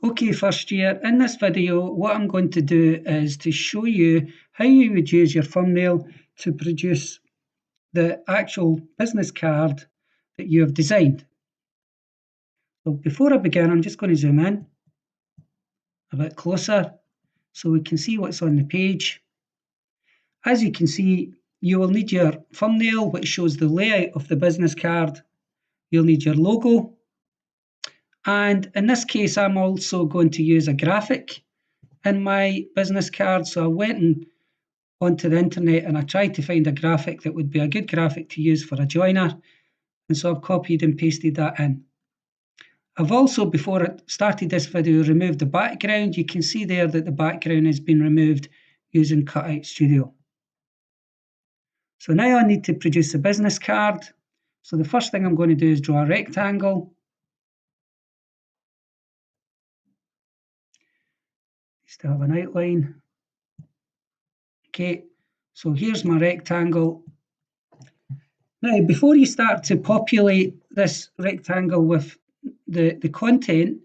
Okay, first year, in this video, what I'm going to do is to show you how you would use your thumbnail to produce the actual business card that you have designed. So before I begin, I'm just going to zoom in a bit closer so we can see what's on the page. As you can see, you will need your thumbnail, which shows the layout of the business card. You'll need your logo. And in this case, I'm also going to use a graphic in my business card. So I went onto the internet and I tried to find a graphic that would be a good graphic to use for a joiner. And so I've copied and pasted that in. I've also, before I started this video, removed the background. You can see there that the background has been removed using Cutout Studio. So now I need to produce a business card. So the first thing I'm going to do is draw a rectangle. Just to have an outline. Okay, so here's my rectangle. Now, before you start to populate this rectangle with the content,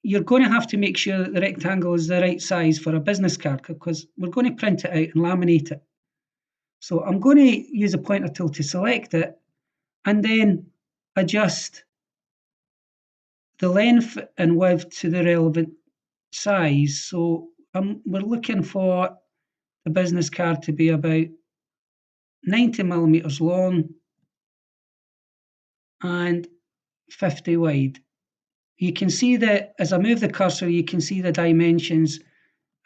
you're going to have to make sure that the rectangle is the right size for a business card, because we're going to print it out and laminate it. So I'm going to use a pointer tool to select it and then adjust the length and width to the relevant size. So we're looking for the business card to be about 90 millimeters long and 50 wide. You can see that as I move the cursor, you can see the dimensions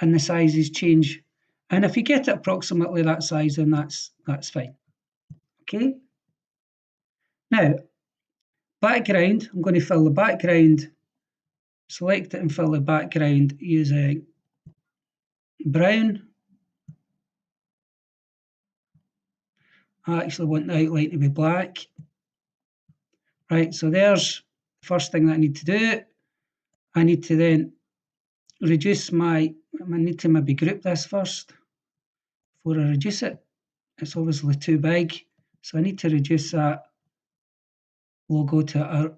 and the sizes change. And if you get it approximately that size, then that's fine. Okay. Now, background, I'm going to fill the background, select it and fill the background using brown. I actually want the outline to be black. Right, so there's the first thing that I need to do. I need to then reduce I need to maybe group this first before I reduce it. It's obviously too big, so I need to reduce that logo to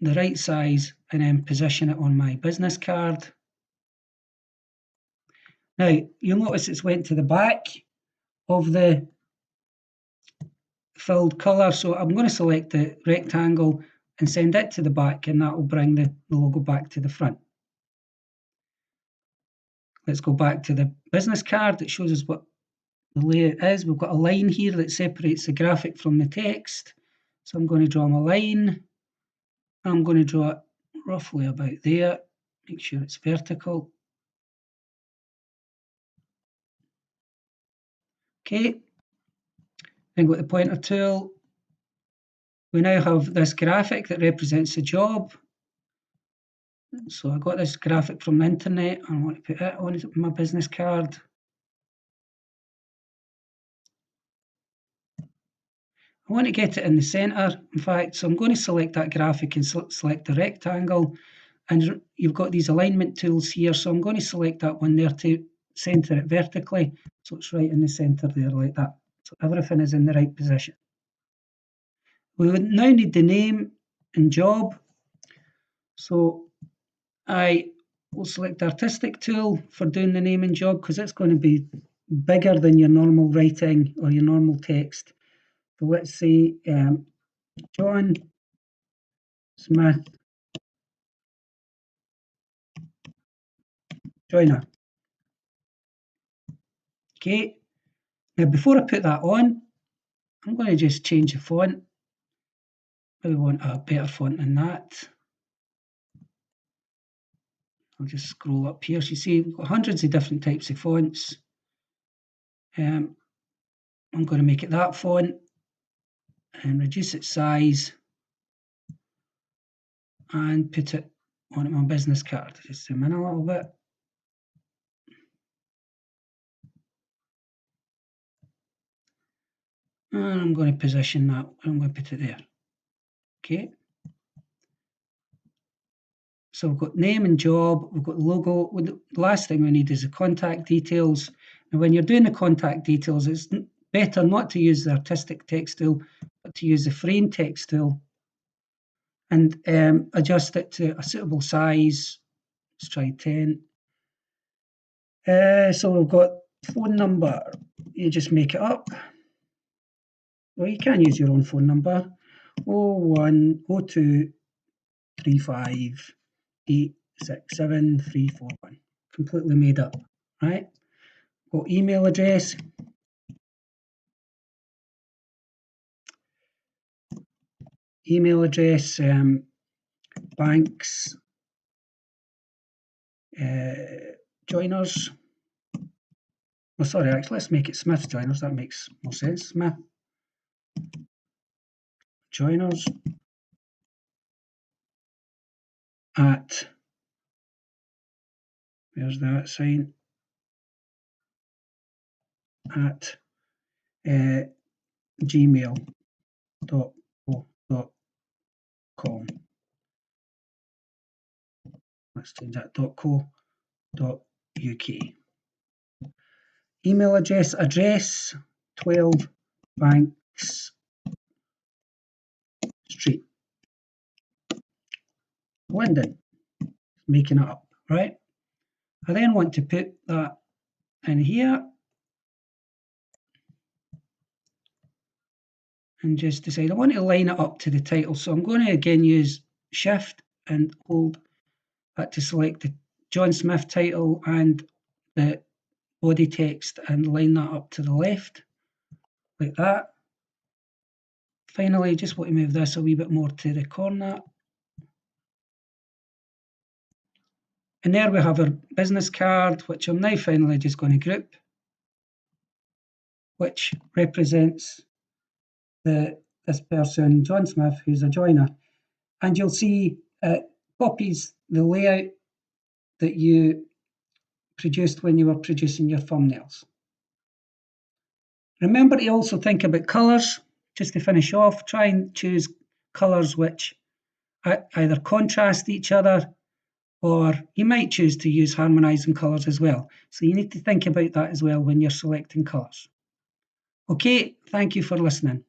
the right size and then position it on my business card. Now, you'll notice it's went to the back of the filled colour, so I'm going to select the rectangle and send it to the back, and that will bring the logo back to the front. Let's go back to the business card. It shows us what the layout is. We've got a line here that separates the graphic from the text. So I'm going to draw my line. I'm going to draw it roughly about there. Make sure it's vertical. Okay. Then go to the pointer tool. We now have this graphic that represents the job. So I got this graphic from the internet and I want to put it on my business card. I want to get it in the centre, in fact, so I'm going to select that graphic and select the rectangle. And you've got these alignment tools here, so I'm going to select that one there to centre it vertically. So it's right in the centre there like that. So everything is in the right position. We would now need the name and job. So I will select the artistic tool for doing the name and job because it's going to be bigger than your normal writing or your normal text. So let's say John Smith joiner. Okay. Now before I put that on, I'm going to just change the font. Maybe want a better font than that. I'll just scroll up here. So you see we've got hundreds of different types of fonts. I'm going to make it that font and reduce its size and put it on my business card. Just zoom in a little bit. And I'm going to position that. I'm going to put it there. Okay. So we've got name and job, we've got logo. The last thing we need is the contact details. And when you're doing the contact details, it's better not to use the artistic text tool, but to use the frame text tool and adjust it to a suitable size Let's try 10. So we've got phone number. You just make it up. Well, you can use your own phone number. 0102 35 867 341. Completely made up, right? Got email address. Email address, banks, joiners. Oh, sorry, actually, let's make it Smith's joiners. That makes more sense. Smith joiners at, where's that sign? At gmail.co.com. Let's change that, .co.uk. Email address 12 Banks Street, London. Making it up, right? I then want to put that in here and just decide I want to line it up to the title. So I'm going to again use Shift and hold that to select the John Smith title and the body text and line that up to the left like that. Finally, just want to move this a wee bit more to the corner. And there we have our business card, which I'm now finally just going to group, which represents this person, John Smith, who's a joiner. And you'll see it copies the layout that you produced when you were producing your thumbnails. Remember to also think about colours. Just to finish off, try and choose colours which either contrast each other, or you might choose to use harmonising colours as well. So you need to think about that as well when you're selecting colours. Okay, thank you for listening.